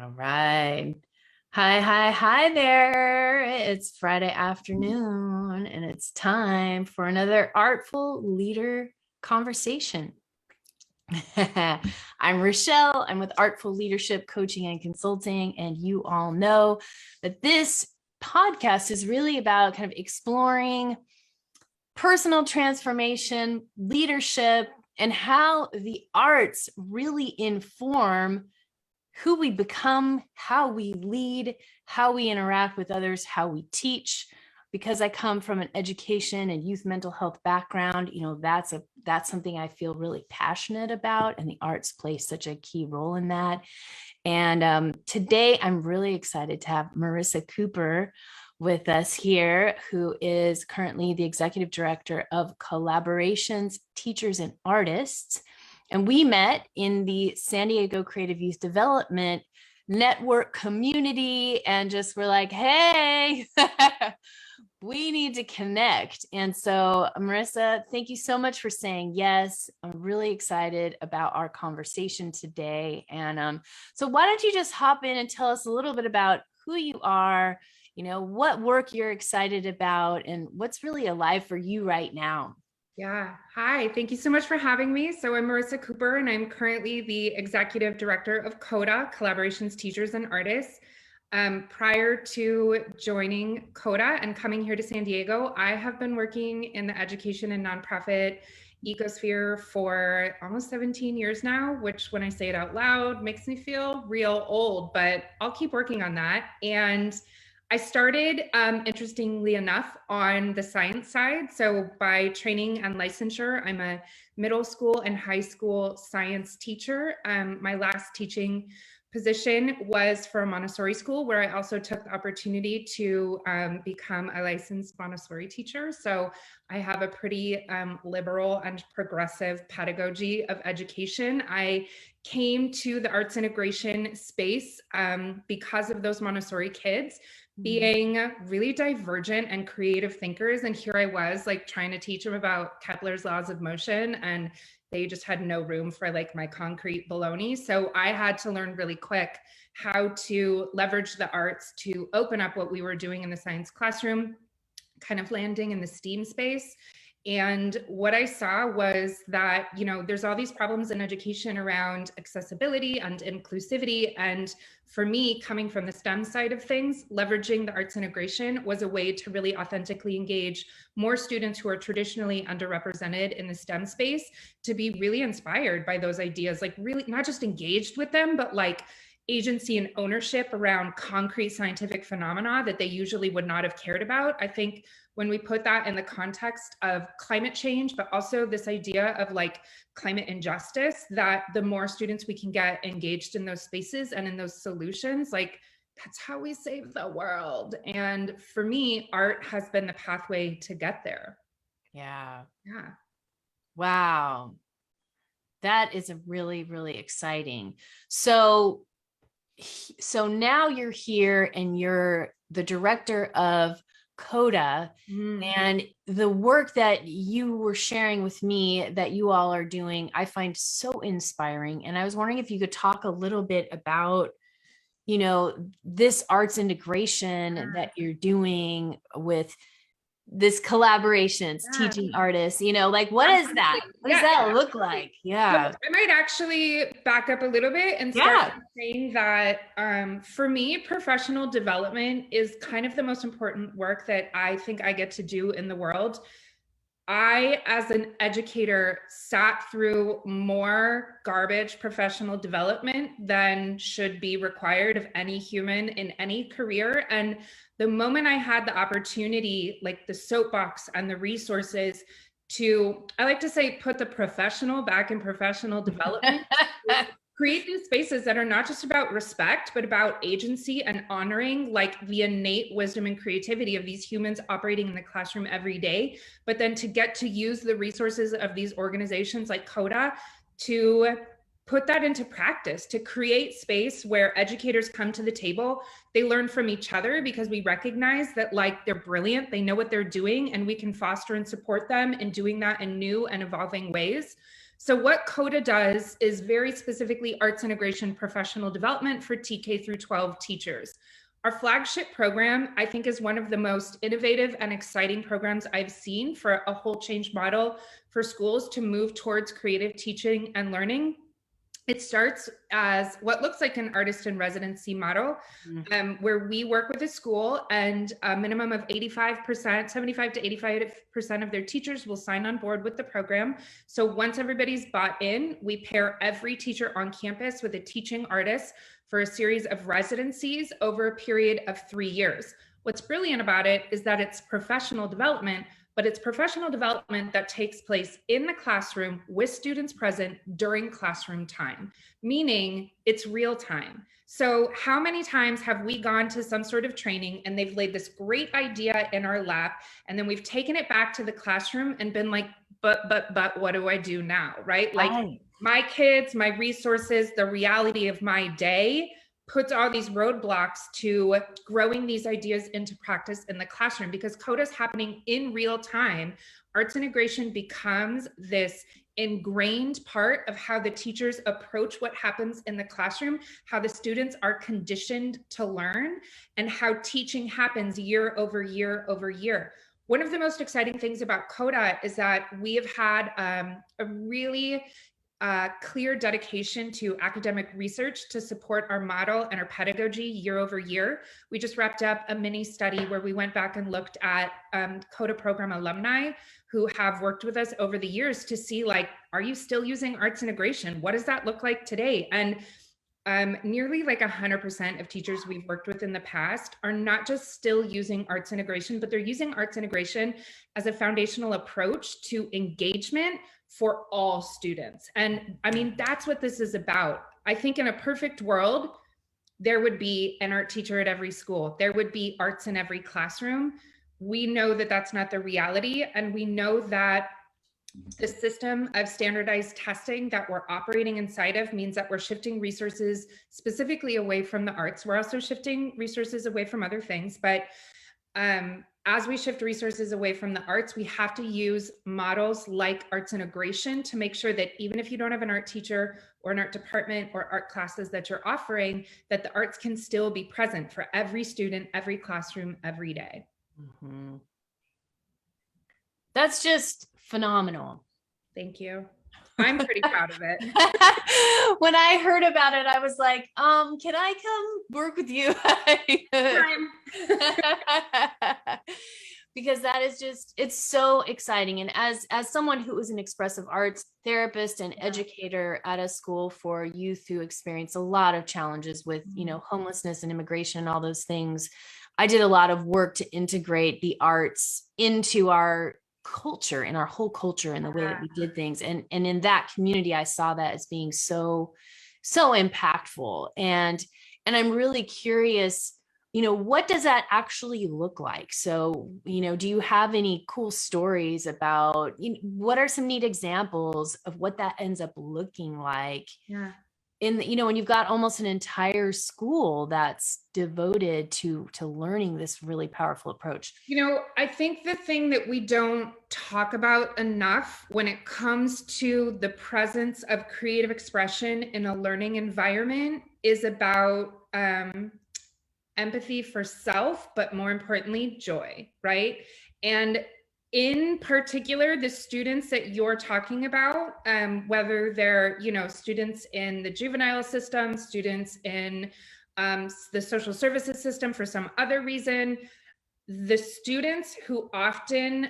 All right. Hi there. It's Friday afternoon and it's time for another Artful Leader conversation. I'm Rochelle. I'm with Artful Leadership Coaching and Consulting. And you all know that this podcast is really about kind of exploring personal transformation, leadership, and how the arts really inform who we become, how we lead, how we interact with others, how we teach. Because I come from an education and youth mental health background, that's something I feel really passionate about, and the arts play such a key role in that. And today I'm really excited to have Marisa Cooper with us here, who is currently the executive director of Collaborations, Teachers, and Artists. And we met in the San Diego Creative Youth Development Network community and just were like, hey, we need to connect. And so, Marisa, thank you so much for saying yes. I'm really excited about our conversation today. And so why don't you just hop in and tell us a little bit about who you are, what work you're excited about, and what's really alive for you right now. Yeah. Hi. Thank you so much for having me. So I'm Marisa Cooper, and I'm currently the executive director of CoTA, Collaborations, Teachers, and Artists. Prior to joining CoTA and coming here to San Diego, I have been working in the education and nonprofit ecosphere for almost 17 years now, which when I say it out loud makes me feel real old, but I'll keep working on that. And I started, interestingly enough, on the science side. So by training and licensure, I'm a middle school and high school science teacher. My last teaching position was for a Montessori school, where I also took the opportunity to become a licensed Montessori teacher. So I have a pretty liberal and progressive pedagogy of education. I came to the arts integration space because of those Montessori kids being really divergent and creative thinkers. And here I was like trying to teach them about Kepler's laws of motion, and they just had no room for like my concrete baloney. So I had to learn really quick how to leverage the arts to open up what we were doing in the science classroom, kind of landing in the STEAM space. And what I saw was that, there's all these problems in education around accessibility and inclusivity. And for me, coming from the STEM side of things, leveraging the arts integration was a way to really authentically engage more students who are traditionally underrepresented in the STEM space, to be really inspired by those ideas, like really not just engaged with them, but like agency and ownership around concrete scientific phenomena that they usually would not have cared about. I think when we put that in the context of climate change, but also this idea of like climate injustice, that the more students we can get engaged in those spaces and in those solutions, like that's how we save the world. And for me, art has been the pathway to get there. Yeah. Yeah. Wow. That is a really, really exciting. So now you're here and you're the director of CoTA, and the work that you were sharing with me that you all are doing, I find so inspiring. And I was wondering if you could talk a little bit about, this arts integration that you're doing with this collaborations, teaching artists, like what is that? What does that look like? Yeah. So I might actually back up a little bit and start saying that for me, professional development is kind of the most important work that I think I get to do in the world. I, as an educator, sat through more garbage professional development than should be required of any human in any career. And the moment I had the opportunity, like the soapbox and the resources to, I like to say, put the professional back in professional development, create these spaces that are not just about respect, but about agency and honoring like the innate wisdom and creativity of these humans operating in the classroom every day, but then to get to use the resources of these organizations like CoTA to put that into practice, to create space where educators come to the table, they learn from each other because we recognize that like they're brilliant, they know what they're doing, and we can foster and support them in doing that in new and evolving ways. So what CoTA does is very specifically arts integration professional development for TK through 12 teachers. Our flagship program, I think, is one of the most innovative and exciting programs I've seen for a whole change model for schools to move towards creative teaching and learning. It starts as what looks like an artist in residency model, where we work with a school and a minimum of 85%, 75 to 85% of their teachers will sign on board with the program. So once everybody's bought in, we pair every teacher on campus with a teaching artist for a series of residencies over a period of 3 years. What's brilliant about it is that it's professional development, but it's professional development that takes place in the classroom with students present during classroom time, meaning it's real time. So how many times have we gone to some sort of training and they've laid this great idea in our lap, and then we've taken it back to the classroom and been like, but what do I do now, right? Like my kids, my resources, the reality of my day puts all these roadblocks to growing these ideas into practice in the classroom. Because CoTA is happening in real time, arts integration becomes this ingrained part of how the teachers approach what happens in the classroom, how the students are conditioned to learn, and how teaching happens year over year over year. One of the most exciting things about CoTA is that we have had a really clear dedication to academic research to support our model and our pedagogy year over year. We just wrapped up a mini study where we went back and looked at CoTA program alumni who have worked with us over the years to see, like, are you still using arts integration? What does that look like today? And nearly like 100% of teachers we've worked with in the past are not just still using arts integration, but they're using arts integration as a foundational approach to engagement for all students. And I mean, that's what this is about. I think in a perfect world, there would be an art teacher at every school. There would be arts in every classroom. We know that that's not the reality. And we know that the system of standardized testing that we're operating inside of means that we're shifting resources specifically away from the arts. We're also shifting resources away from other things, but as we shift resources away from the arts, we have to use models like arts integration to make sure that even if you don't have an art teacher or an art department or art classes that you're offering, that the arts can still be present for every student, every classroom, every day. Mm-hmm. That's just phenomenal. Thank you. I'm pretty proud of it. When I heard about it, I was like, can I come work with you? Because that is just, it's so exciting. And as someone who is an expressive arts therapist and educator at a school for youth who experience a lot of challenges with, you know, homelessness and immigration and all those things, I did a lot of work to integrate the arts into our culture and our whole culture and the way that we did things. And in that community, I saw that as being so impactful. And I'm really curious, you know, what does that actually look like? So, you know, do you have any cool stories about, you know, what are some neat examples of what that ends up looking like? Yeah. In the, you know, when you've got almost an entire school that's devoted to learning this really powerful approach. You know, I think the thing that we don't talk about enough when it comes to the presence of creative expression in a learning environment is about empathy for self, but more importantly, joy, right? And in particular, the students that you're talking about, whether they're, you know, students in the juvenile system, students in the social services system for some other reason, the students who often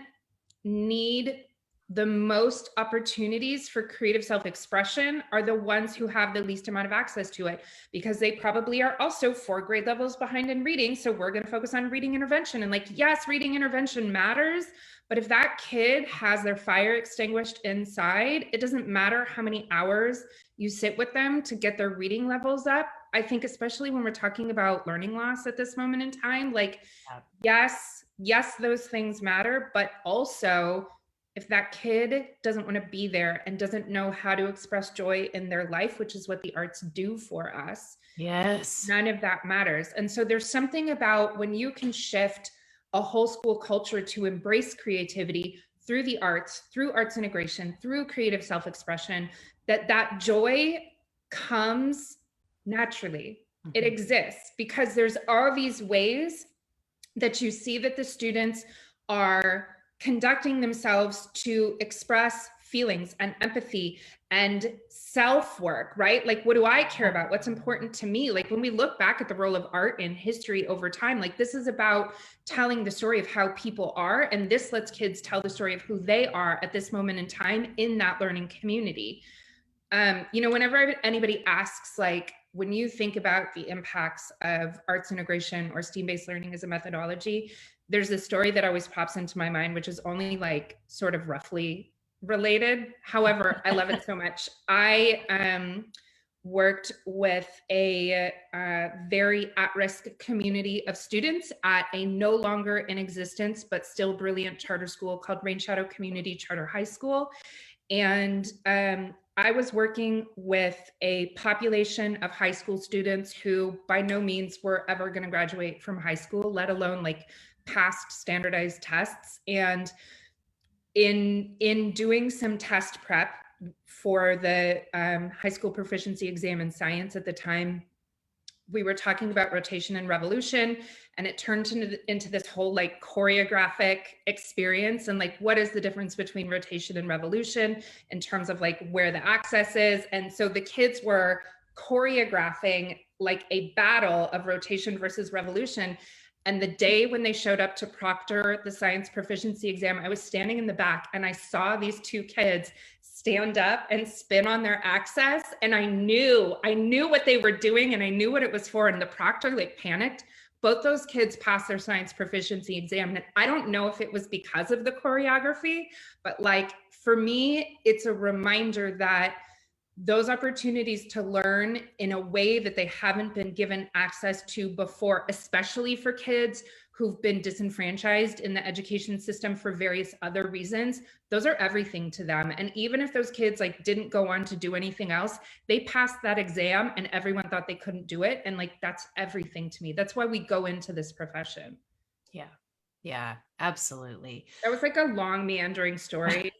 need the most opportunities for creative self-expression are the ones who have the least amount of access to it, because they probably are also 4 grade levels behind in reading. So we're going to focus on reading intervention. And like, yes, reading intervention matters, but if that kid has their fire extinguished inside, it doesn't matter how many hours you sit with them to get their reading levels up. I think especially when we're talking about learning loss at this moment in time, like, yes, those things matter, but also if that kid doesn't want to be there and doesn't know how to express joy in their life, which is what the arts do for us, yes, none of that matters. And so there's something about when you can shift a whole school culture to embrace creativity through the arts, through arts integration, through creative self-expression, that joy comes naturally. It exists because there's all these ways that you see that the students are conducting themselves to express feelings and empathy and self-work, right? Like, what do I care about? What's important to me? Like, when we look back at the role of art in history over time, like, this is about telling the story of how people are, and this lets kids tell the story of who they are at this moment in time in that learning community. Whenever anybody asks, like, when you think about the impacts of arts integration or STEAM-based learning as a methodology, there's this story that always pops into my mind, which is only like sort of roughly related. However, I love it so much. I worked with a very at-risk community of students at a no longer in existence, but still brilliant charter school called Rain Shadow Community Charter High School. And I was working with a population of high school students who by no means were ever going to graduate from high school, let alone like past standardized tests. And in doing some test prep for the high school proficiency exam in science at the time, we were talking about rotation and revolution, and it turned into this whole like choreographic experience. And like, what is the difference between rotation and revolution in terms of like where the access is? And so the kids were choreographing like a battle of rotation versus revolution. And the day when they showed up to proctor the science proficiency exam, I was standing in the back and I saw these two kids stand up and spin on their axis. And I knew what they were doing and I knew what it was for. And the proctor like panicked. Both those kids passed their science proficiency exam. And I don't know if it was because of the choreography, but like for me, it's a reminder that those opportunities to learn in a way that they haven't been given access to before, especially for kids who've been disenfranchised in the education system for various other reasons, those are everything to them. And even if those kids like didn't go on to do anything else, they passed that exam and everyone thought they couldn't do it. And like, that's everything to me. That's why we go into this profession. Yeah, absolutely. That was like a long meandering story.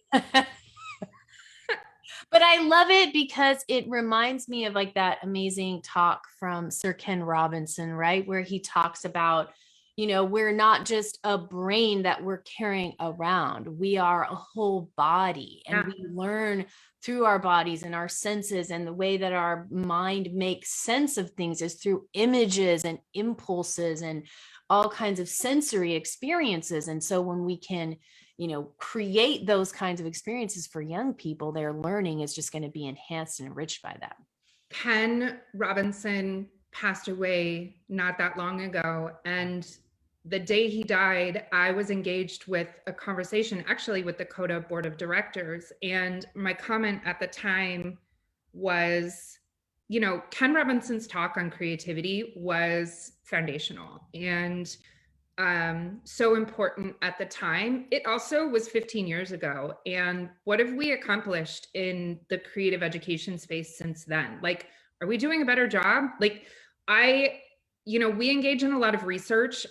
But I love it because it reminds me of like that amazing talk from Sir Ken Robinson, right? Where he talks about, we're not just a brain that we're carrying around. We are a whole body, and we learn through our bodies and our senses, and the way that our mind makes sense of things is through images and impulses and all kinds of sensory experiences. And so when we can create those kinds of experiences for young people, their learning is just going to be enhanced and enriched by that. Ken Robinson passed away not that long ago. And the day he died, I was engaged with a conversation actually with the CoTA board of directors. And my comment at the time was, Ken Robinson's talk on creativity was foundational and so important at the time. It also was 15 years ago. And what have we accomplished in the creative education space since then? Like, are we doing a better job? Like, we engage in a lot of research.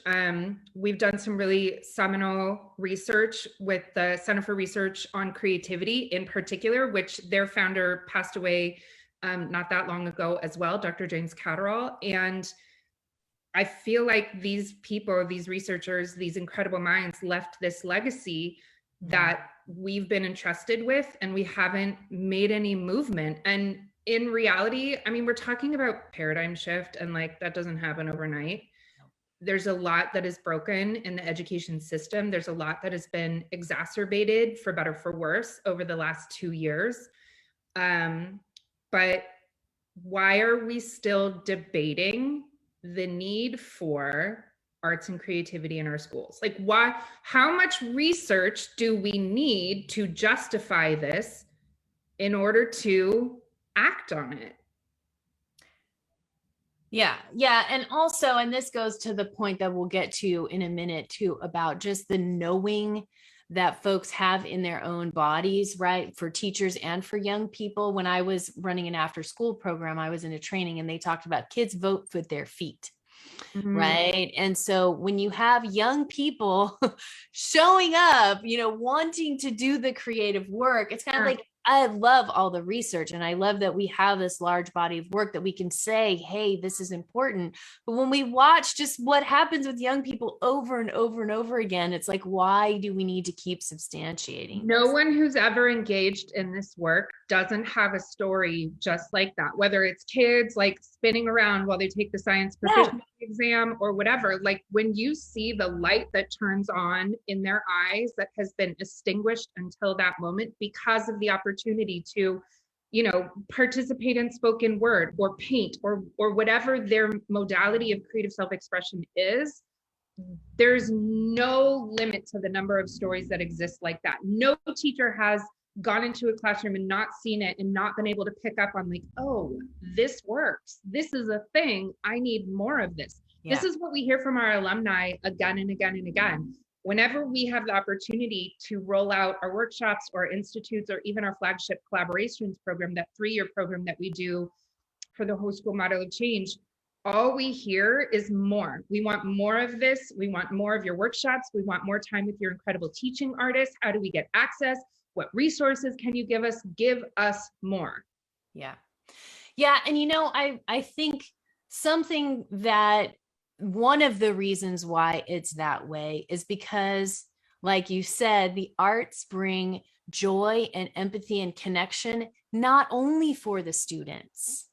We've done some really seminal research with the Center for Research on Creativity in particular, which their founder passed away not that long ago as well, Dr. James Catterall. And I feel like these people, these researchers, these incredible minds left this legacy that we've been entrusted with, and we haven't made any movement. And in reality, I mean, we're talking about paradigm shift, and like that doesn't happen overnight. There's a lot that is broken in the education system. There's a lot that has been exacerbated, for better for worse, over the last 2 years. But why are we still debating the need for arts and creativity in our schools? Like, why, how much research do we need to justify this in order to act on it? Yeah. And also, and this goes to the point that we'll get to in a minute too, about just the knowing that folks have in their own bodies, right? For teachers and for young people. When I was running an after school program, I was in a training and they talked about kids vote with their feet. Mhm. right? And so when you have young people showing up, wanting to do the creative work, it's kind of Yeah. like, I love all the research and I love that we have this large body of work that we can say, hey, this is important. But when we watch just what happens with young people over and over and over again, it's like, why do we need to keep substantiating No this? one who's ever engaged in this work doesn't have a story just like that, whether it's kids like spinning around while they take the science Yeah. proficiency exam or whatever. Like when you see the light that turns on in their eyes that has been extinguished until that moment because of the opportunity to, participate in spoken word or paint or whatever their modality of creative self-expression is, there's no limit to the number of stories that exist like that. No teacher has gone into a classroom and not seen it and not been able to pick up on like, oh, this works. This is a thing. I need more of this. Yeah. This is what we hear from our alumni again and again and again. Whenever we have the opportunity to roll out our workshops or institutes or even our flagship collaborations program, that 3-year program that we do for the whole school model of change, all we hear is more. We want more of this. We want more of your workshops. We want more time with your incredible teaching artists. How do we get access? What resources can you give us? Give us more. Yeah. Yeah. And I think something that one of the reasons why it's that way is because, like you said, the arts bring joy and empathy and connection, not only for the students,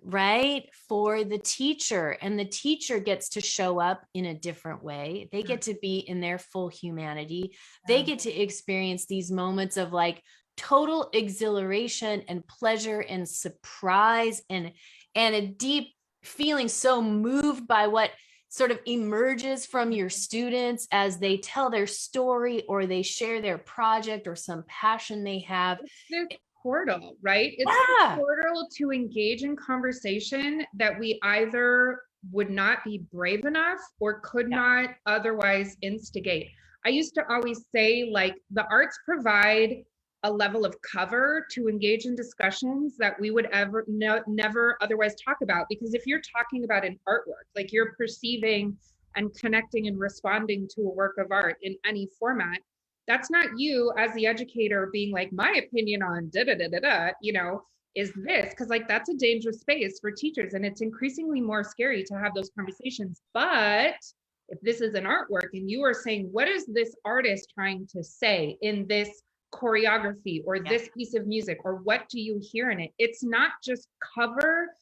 right? For the teacher, and the teacher gets to show up in a different way. They get to be in their full humanity. They get to experience these moments of like total exhilaration and pleasure and surprise and a deep feeling, so moved by what sort of emerges from your students as they tell their story or they share their project or some passion they have. This portal, right? It's Yeah. a portal to engage in conversation that we either would not be brave enough or could not otherwise instigate. I used to always say, like, the arts provide a level of cover to engage in discussions that we would never otherwise talk about. Because if you're talking about an artwork, like you're perceiving and connecting and responding to a work of art in any format, that's not you as the educator being like, my opinion on da da da da da, is this, because like that's a dangerous space for teachers, and it's increasingly more scary to have those conversations. But if this is an artwork and you are saying, what is this artist trying to say in this choreography or this piece of music, or what do you hear in it? It's not just cover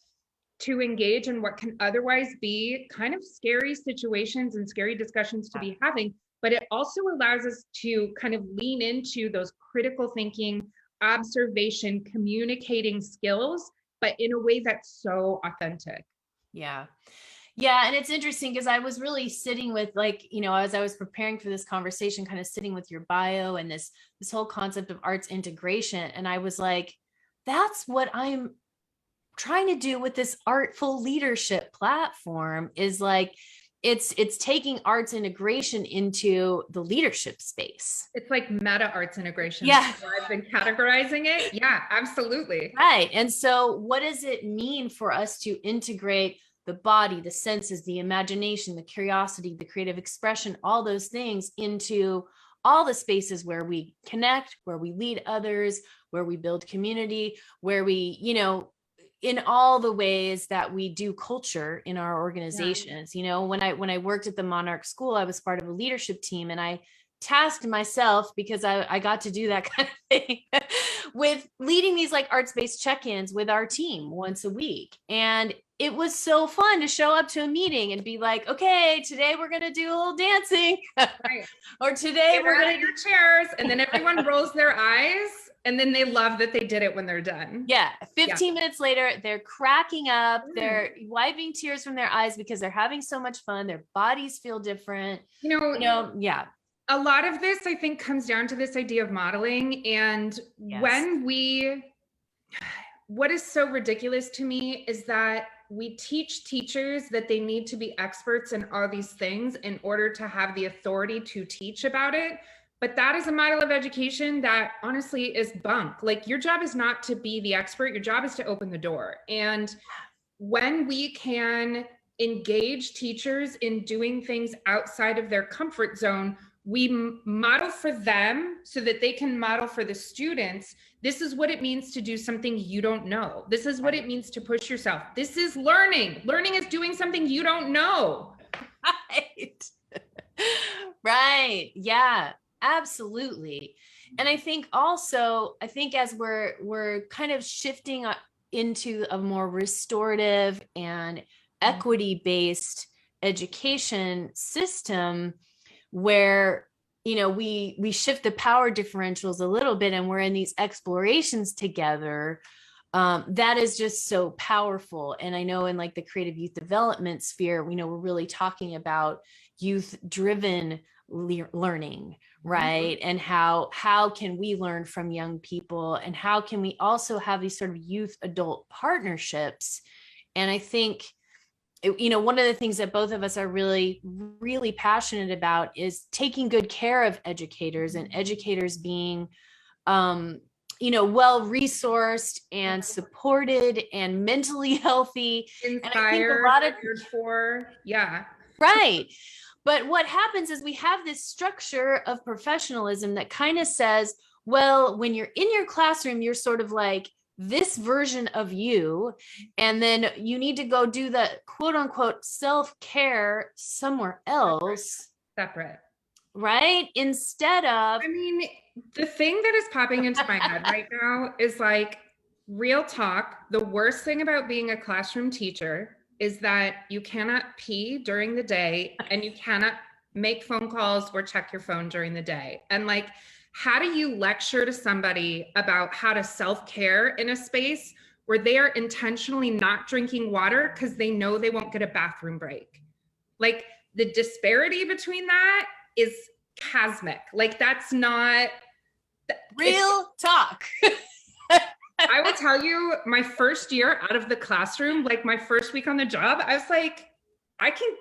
to engage in what can otherwise be kind of scary situations and scary discussions to be having, but it also allows us to kind of lean into those critical thinking, observation, communicating skills, but in a way that's so authentic. Yeah. Yeah. And it's interesting because I was really sitting with like, as I was preparing for this conversation, kind of sitting with your bio and this whole concept of arts integration. And I was like, that's what I'm trying to do with this artful leadership platform, is like, it's taking arts integration into the leadership space. It's like meta arts integration. Yeah. I've been categorizing it. Yeah, absolutely. Right. And so what does it mean for us to integrate the body, the senses, the imagination, the curiosity, the creative expression, all those things into all the spaces where we connect, where we lead others, where we build community, where we, in all the ways that we do culture in our organizations. When I worked at the Monarch School, I was part of a leadership team, and I tasked myself, because I got to do that kind of thing, with leading these like arts-based check-ins with our team once a week. And it was so fun to show up to a meeting and be like, okay, today we're going to do a little dancing. Right. Or today we're going to your chairs, and then everyone rolls their eyes, and then they love that they did it when they're done. Yeah. 15 minutes later, they're cracking up. They're wiping tears from their eyes because they're having so much fun. Their bodies feel different. Yeah. A lot of this, I think, comes down to this idea of modeling. And what is so ridiculous to me is that we teach teachers that they need to be experts in all these things in order to have the authority to teach about it. But that is a model of education that honestly is bunk. Like, your job is not to be the expert. Your job is to open the door. And when we can engage teachers in doing things outside of their comfort zone. We model for them so that they can model for the students. This is what it means to do something you don't know. This is what it means to push yourself. This is learning. Learning is doing something you don't know. Right. Right. Yeah, absolutely. And I think also, as we're kind of shifting into a more restorative and equity-based education system, where we shift the power differentials a little bit, and we're in these explorations together, that is just so powerful. And I know in like the creative youth development sphere, we're really talking about youth driven learning, right? And how can we learn from young people, and how can we also have these sort of youth adult partnerships? And I think one of the things that both of us are really, really passionate about is taking good care of educators, and educators being, well resourced and supported and mentally healthy. Inspired, and I think a lot of yeah. Right. But what happens is we have this structure of professionalism that kind of says, well, when you're in your classroom, you're sort of like this version of you, and then you need to go do the quote unquote self-care somewhere else. Separate. Right? Instead of, I mean, the thing that is popping into my head right now is like, real talk. The worst thing about being a classroom teacher is that you cannot pee during the day, and you cannot make phone calls or check your phone during the day. And like, how do you lecture to somebody about how to self-care in a space where they are intentionally not drinking water because they know they won't get a bathroom break? Like, the disparity between that is cosmic. Like, that's not real talk. I will tell you, my first year out of the classroom, like my first week on the job, I was like, I could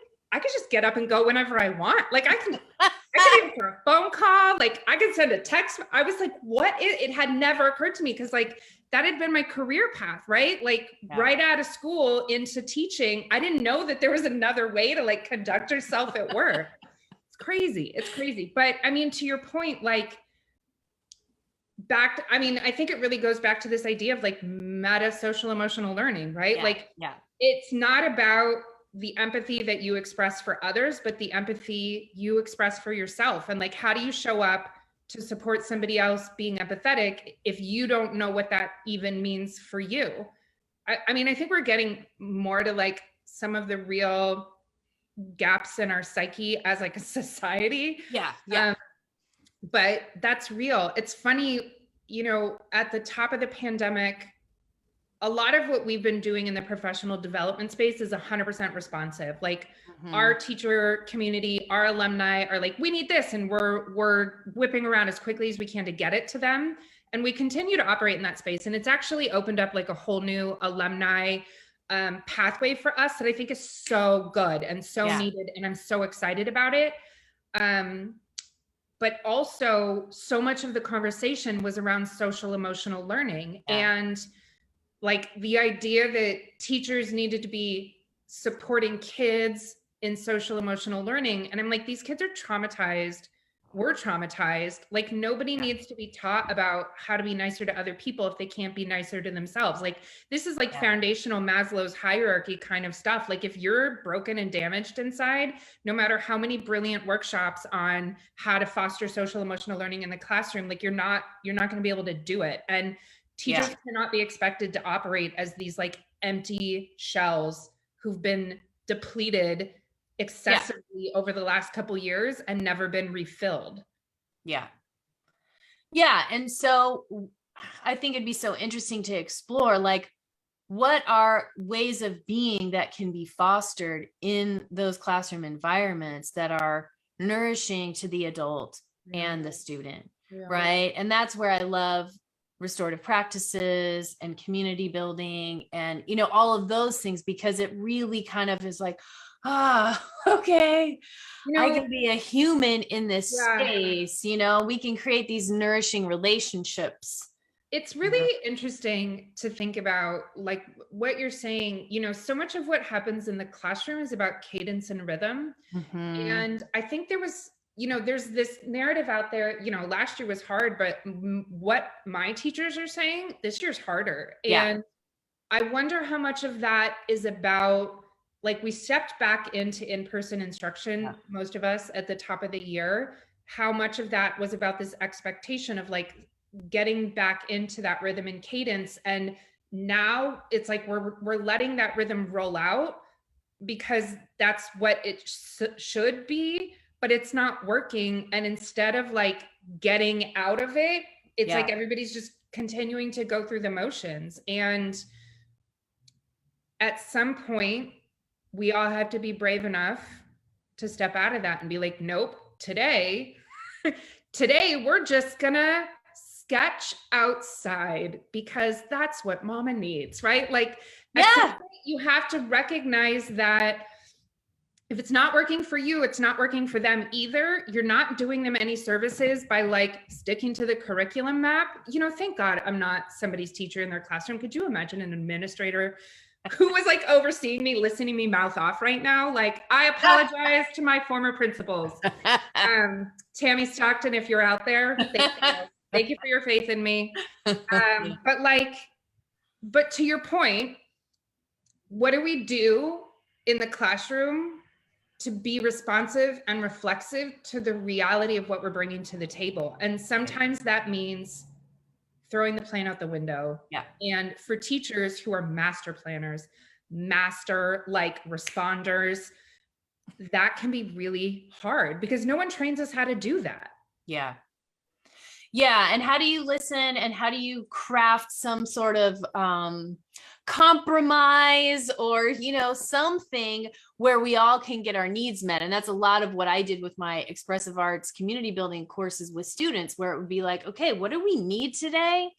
just get up and go whenever I want. Like, I can answer a phone call. Like, I could send a text. I was like, what? It had never occurred to me, because like that had been my career path, right? Like right out of school into teaching. I didn't know that there was another way to like conduct yourself at work. It's crazy. It's crazy. But I mean, to your point, like, I think it really goes back to this idea of like meta social emotional learning, right? It's not about the empathy that you express for others, but the empathy you express for yourself. And like, how do you show up to support somebody else being empathetic if you don't know what that even means for you? I mean, I think we're getting more to like some of the real gaps in our psyche as like a society. Yeah. But that's real. It's funny, at the top of the pandemic, a lot of what we've been doing in the professional development space is 100% responsive. Like our teacher community, our alumni are like, we need this. And we're whipping around as quickly as we can to get it to them. And we continue to operate in that space. And it's actually opened up like a whole new alumni pathway for us that I think is so good and so needed. And I'm so excited about it. But also so much of the conversation was around social emotional learning and like the idea that teachers needed to be supporting kids in social emotional learning. And I'm like, these kids are traumatized. We're traumatized. Like, nobody needs to be taught about how to be nicer to other people if they can't be nicer to themselves. Like, this is like foundational Maslow's hierarchy kind of stuff. Like, if you're broken and damaged inside, no matter how many brilliant workshops on how to foster social emotional learning in the classroom, like you're not going to be able to do it. And teachers cannot be expected to operate as these like empty shells who've been depleted excessively over the last couple years and never been refilled. Yeah. And so I think it'd be so interesting to explore, like, what are ways of being that can be fostered in those classroom environments that are nourishing to the adult and the student, right? And that's where I love restorative practices and community building and, all of those things, because it really kind of is like, okay, I can be a human in this space. We can create these nourishing relationships It's really interesting to think about, like what you're saying, so much of what happens in the classroom is about cadence and rhythm. And I think there's this narrative out there, last year was hard, but what my teachers are saying, this year's harder. Yeah. And I wonder how much of that is about, like, we stepped back into in-person instruction, most of us at the top of the year, how much of that was about this expectation of like getting back into that rhythm and cadence. And now it's like we're letting that rhythm roll out because that's what it should be, but it's not working. And instead of like getting out of it, it's like everybody's just continuing to go through the motions. And at some point, we all have to be brave enough to step out of that and be like, nope, today we're just gonna sketch outside because that's what mama needs, right? Like, at some point, you have to recognize that if it's not working for you, it's not working for them either. You're not doing them any services by like sticking to the curriculum map. Thank God I'm not somebody's teacher in their classroom. Could you imagine an administrator who was like overseeing me, listening to me mouth off right now? Like, I apologize to my former principals. Tammy Stockton, if you're out there, thank you for your faith in me. But to your point, what do we do in the classroom to be responsive and reflexive to the reality of what we're bringing to the table? And sometimes that means throwing the plan out the window. Yeah. And for teachers who are master planners, master like responders, that can be really hard because no one trains us how to do that. Yeah. Yeah. And how do you listen and how do you craft some sort of compromise or, something where we all can get our needs met? And that's a lot of what I did with my expressive arts community building courses with students, where it would be like, okay, what do we need today?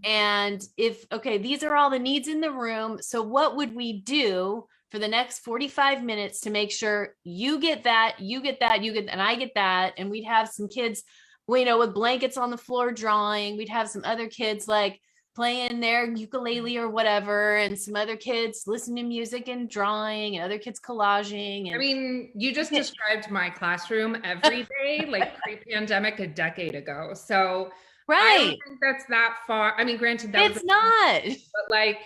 And these are all the needs in the room. So what would we do for the next 45 minutes to make sure you get that, and I get that? And we'd have some kids, with blankets on the floor drawing. We'd have some other kids like playing their ukulele or whatever, and some other kids listening to music and drawing, and other kids collaging. And I mean, you just described my classroom every day, like pre-pandemic a decade ago. So I don't think that's that far. I mean, granted, that it's not, but like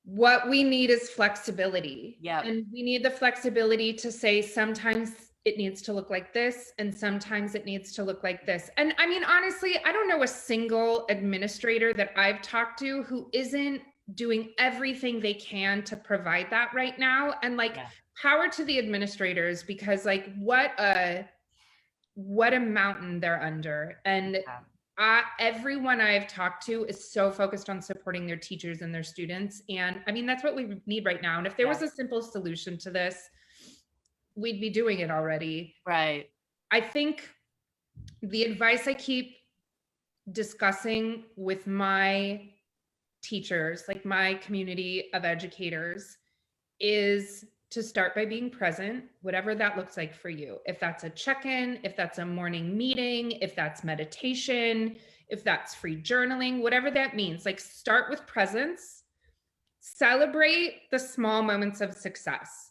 what we need is flexibility. Yeah. And we need the flexibility to say sometimes it needs to look like this, and sometimes it needs to look like this. And I mean, honestly, I don't know a single administrator that I've talked to who isn't doing everything they can to provide that right now. And like, power to the administrators, because like, what a mountain they're under. And everyone I've talked to is so focused on supporting their teachers and their students. And I mean, that's what we need right now. And if there was a simple solution to this, we'd be doing it already. Right. I think the advice I keep discussing with my teachers, like my community of educators, is to start by being present, whatever that looks like for you. If that's a check-in, if that's a morning meeting, if that's meditation, if that's free journaling, whatever that means, like start with presence, celebrate the small moments of success.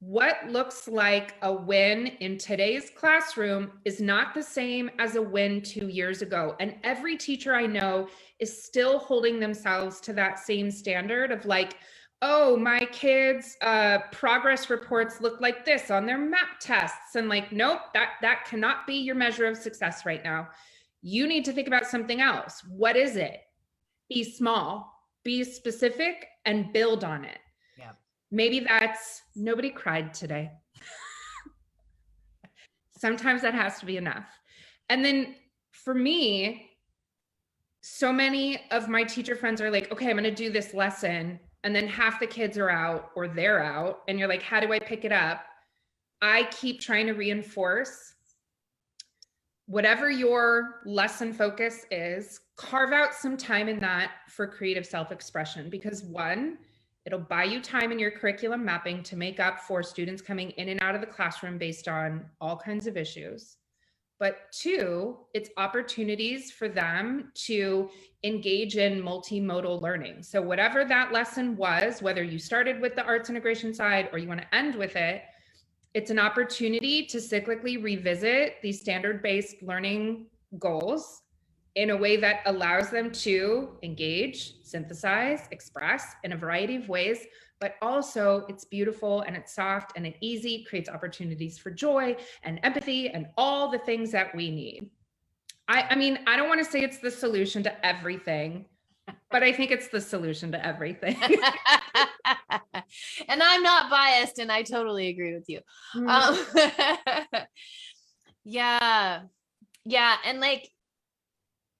What looks like a win in today's classroom is not the same as a win 2 years ago. And every teacher I know is still holding themselves to that same standard of like, oh, my kids' progress reports look like this on their MAP tests. And like, nope, that cannot be your measure of success right now. You need to think about something else. What is it? Be small, be specific, and build on it. Yeah. Maybe that's nobody cried today. Sometimes that has to be enough. And then for me, so many of my teacher friends are like, okay, I'm going to do this lesson. And then half the kids are out or they're out. And you're like, how do I pick it up? I keep trying to reinforce whatever your lesson focus is, carve out some time in that for creative self-expression, because one, it'll buy you time in your curriculum mapping to make up for students coming in and out of the classroom based on all kinds of issues. but two, it's opportunities for them to engage in multimodal learning. So whatever that lesson was, whether you started with the arts integration side or you want to end with it, it's an opportunity to cyclically revisit these standard-based learning goals in a way that allows them to engage, synthesize, express in a variety of ways, but also it's beautiful and it's soft and it's easy, creates opportunities for joy and empathy and all the things that we need. I mean, I don't want to say it's the solution to everything, but I think it's the solution to everything. And I'm not biased, and I totally agree with you. Yeah. And like,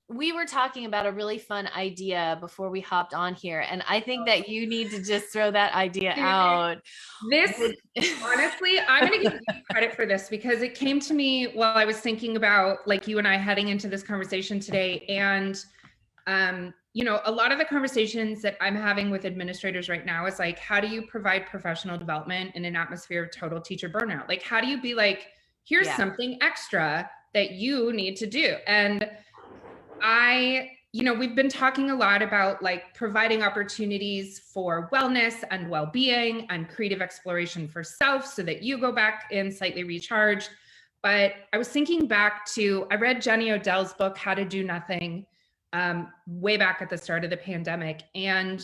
we were talking about a really fun idea before we hopped on here, and I think that you need to just throw that idea out. This, honestly, I'm going to give you credit for this because it came to me while I was thinking about like you and I heading into this conversation today. And, you know, a lot of the conversations that I'm having with administrators right now is like, how do you provide professional development in an atmosphere of total teacher burnout? Like, how do you be like, here's something extra that you need to do? And you know, we've been talking a lot about like providing opportunities for wellness and well-being and creative exploration for self so that you go back in slightly recharged. But I was thinking back to, I read Jenny Odell's book, How to Do Nothing, way back at the start of the pandemic. And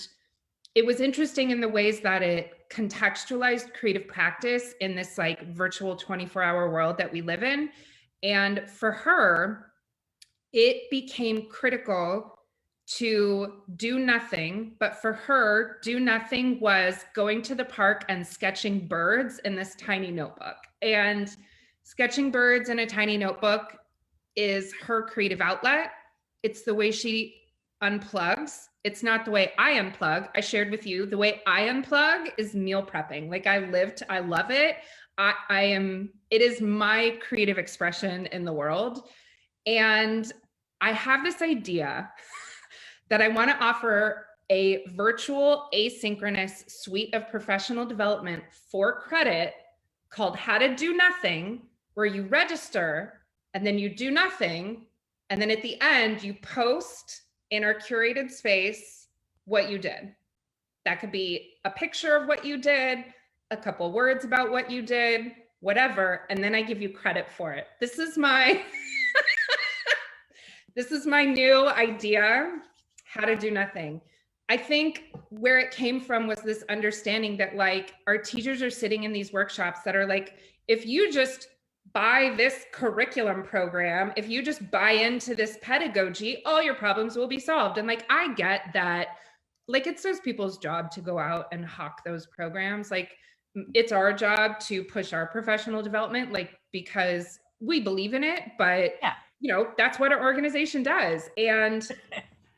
it was interesting in the ways that it contextualized creative practice in this like virtual 24-hour world that we live in. And for her, it became critical to do nothing, but for her, do nothing was going to the park and sketching birds in this tiny notebook. And sketching birds in a tiny notebook is her creative outlet. It's the way she unplugs. It's not the way I unplug. I shared with you, the way I unplug is meal prepping. Like I love it. It is my creative expression in the world. And I have this idea that I want to offer a virtual asynchronous suite of professional development for credit called How to Do Nothing, where you register and then you do nothing. And then at the end, you post in our curated space what you did. That could be a picture of what you did, a couple words about what you did, whatever. And then I give you credit for it. This is my This is my new idea, How to Do Nothing. I think where it came from was this understanding that like our teachers are sitting in these workshops that are like, if you just buy this curriculum program, if you just buy into this pedagogy, all your problems will be solved. And like, I get that, like it's those people's job to go out and hawk those programs. Like it's our job to push our professional development, like, because we believe in it, but you know, that's what our organization does. And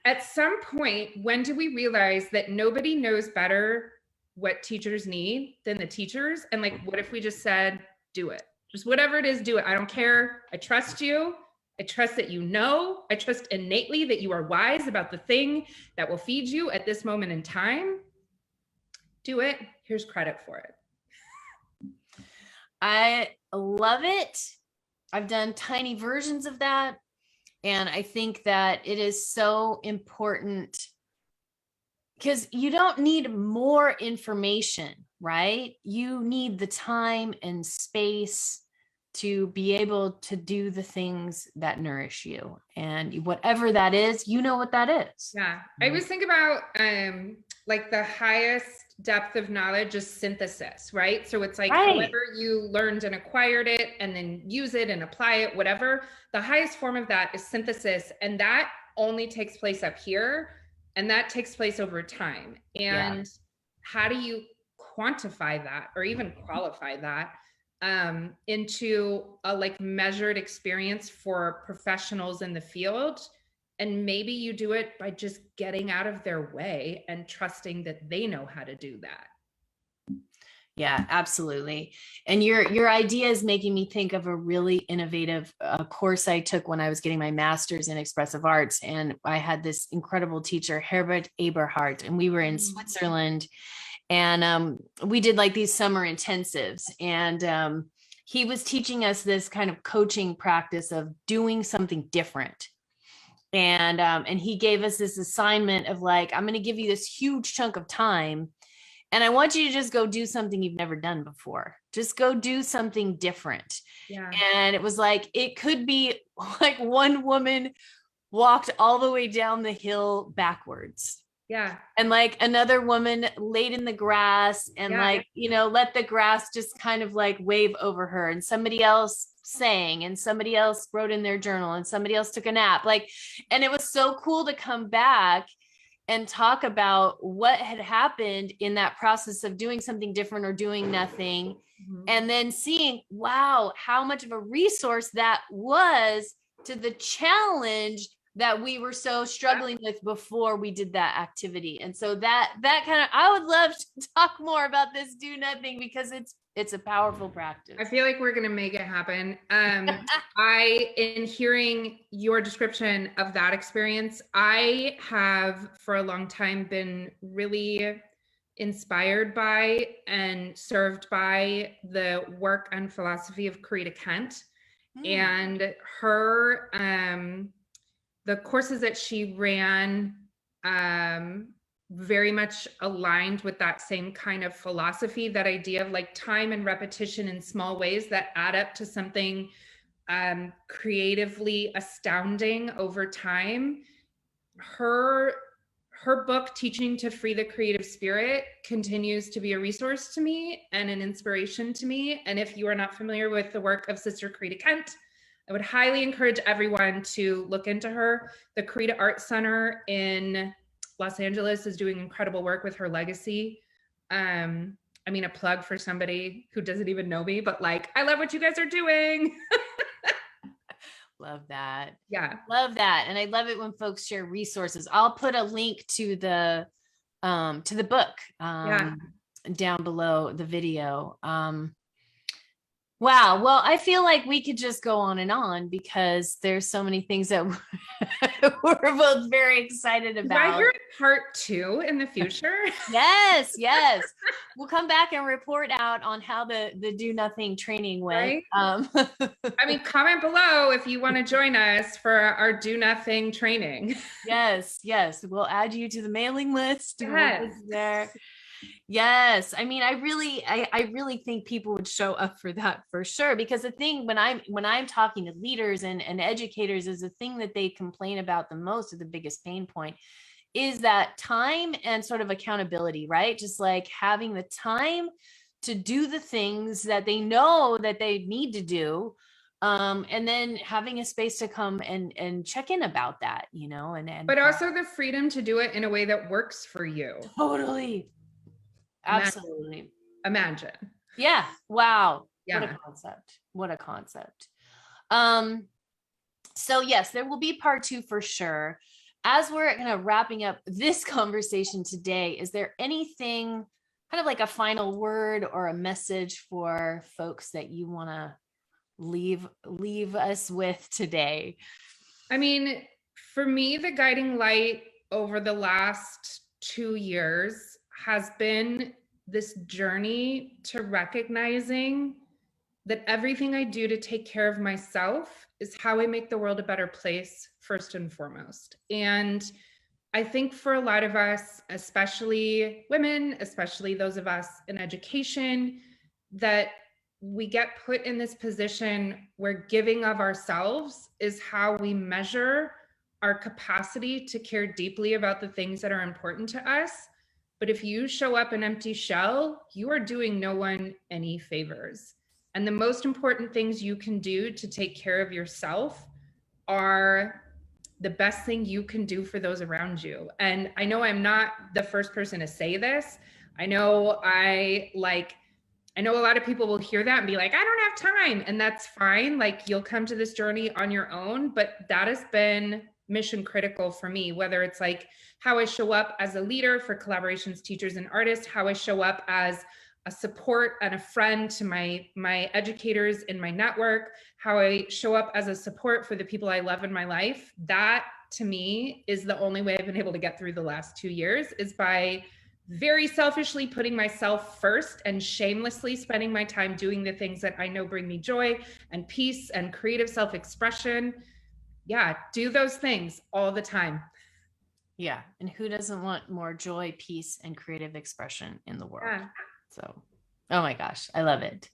at some point, when do we realize that nobody knows better what teachers need than the teachers? And like, what if we just said, do it? Just whatever it is, do it. I don't care. I trust you. I trust that you know. I trust innately that you are wise about the thing that will feed you at this moment in time. Do it. Here's credit for it. I love it. I've done tiny versions of that. And I think that it is so important because you don't need more information, right? You need the time and space to be able to do the things that nourish you. And whatever that is, you know what that is. Yeah. I always think about like the highest depth of knowledge is synthesis, right? So it's like however you learned and acquired it and then use it and apply it, whatever. The highest form of that is synthesis. And that only takes place up here. And that takes place over time. And how do you quantify that or even qualify that into a like measured experience for professionals in the field? And maybe you do it by just getting out of their way and trusting that they know how to do that. Yeah, absolutely. And your idea is making me think of a really innovative course I took when I was getting my master's in expressive arts. And I had this incredible teacher, Herbert Eberhardt, and we were in Switzerland. And we did like these summer intensives. And he was teaching us this kind of coaching practice of doing something different. And he gave us this assignment of like, I'm going to give you this huge chunk of time, and I want you to just go do something you've never done before. Just go do something different. Yeah. And it was like, it could be like one woman walked all the way down the hill backwards. Yeah. And like another woman laid in the grass and Yeah. like, you know, let the grass just kind of like wave over her. And somebody else sang, and somebody else wrote in their journal, and somebody else took a nap. Like, and it was so cool to come back and talk about what had happened in that process of doing something different or doing nothing. Mhm. And then seeing, wow, how much of a resource that was to the challenge that we were so struggling with before we did that activity. And so that kind of, I would love to talk more about this do nothing, because it's a powerful practice. I feel like we're going to make it happen. In hearing your description of that experience, I have for a long time been really inspired by and served by the work and philosophy of Corita Kent. And her, the courses that she ran, very much aligned with that same kind of philosophy, that idea of like time and repetition in small ways that add up to something creatively astounding over time. Her book, Teaching to Free the Creative Spirit, continues to be a resource to me and an inspiration to me. And if you are not familiar with the work of Sister Corita Kent, I would highly encourage everyone to look into her. The Corita Art Center in Los Angeles is doing incredible work with her legacy. I mean, a plug for somebody who doesn't even know me, but like, I love what you guys are doing. Love that. Yeah. Love that. And I love it when folks share resources. I'll put a link to the book down below the video. Wow. Well, I feel like we could just go on and on, because there's so many things that we're both very excited about. Do I hear part 2 in the future? Yes. We'll come back and report out on how the do nothing training went. Right? I mean, comment below if you want to join us for our do nothing training. Yes. We'll add you to the mailing list. Yes. There. Yes. I mean, I really think people would show up for that for sure, because the thing when I'm talking to leaders and educators, is the thing that they complain about the most, or the biggest pain point, is that time and sort of accountability, right? Just like having the time to do the things that they know that they need to do. And then having a space to come and check in about that, you know, and but also the freedom to do it in a way that works for you. Totally. Absolutely. Imagine. Yeah. Wow. Yeah. What a concept. So yes, there will be part 2 for sure. As we're kind of wrapping up this conversation today, is there anything kind of like a final word or a message for folks that you want to leave us with today? I mean, for me, the guiding light over the last 2 years has been this journey to recognizing that everything I do to take care of myself is how I make the world a better place, first and foremost. And I think for a lot of us, especially women, especially those of us in education, that we get put in this position where giving of ourselves is how we measure our capacity to care deeply about the things that are important to us. But if you show up an empty shell, you are doing no one any favors. And the most important things you can do to take care of yourself are the best thing you can do for those around you. And I know I'm not the first person to say this. I know a lot of people will hear that and be like, I don't have time. And that's fine. Like, you'll come to this journey on your own, but that has been mission critical for me, whether it's like how I show up as a leader for collaborations, teachers, and artists, how I show up as a support and a friend to my educators in my network, how I show up as a support for the people I love in my life. That to me is the only way I've been able to get through the last 2 years, is by very selfishly putting myself first and shamelessly spending my time doing the things that I know bring me joy and peace and creative self-expression. Yeah, do those things all the time. Yeah. And who doesn't want more joy, peace, and creative expression in the world? Yeah. So, oh my gosh, I love it.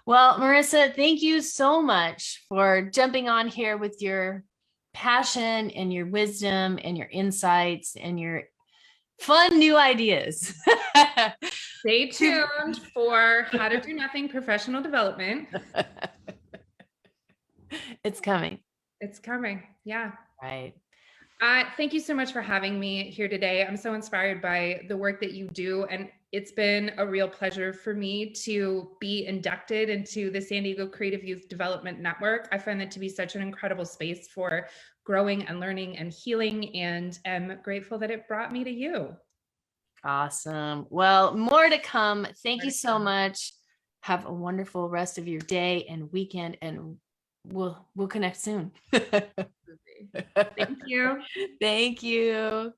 Well, Marisa, thank you so much for jumping on here with your passion and your wisdom and your insights and your fun new ideas. Stay tuned for How to Do Nothing Professional Development. It's coming. It's coming. Yeah. Right. Thank you so much for having me here today. I'm so inspired by the work that you do, and it's been a real pleasure for me to be inducted into the San Diego Creative Youth Development Network. I find that to be such an incredible space for growing and learning and healing, and am grateful that it brought me to you. Awesome. Well, more to come. Thank you so much. Have a wonderful rest of your day and weekend, and we'll connect soon. Thank you. Thank you.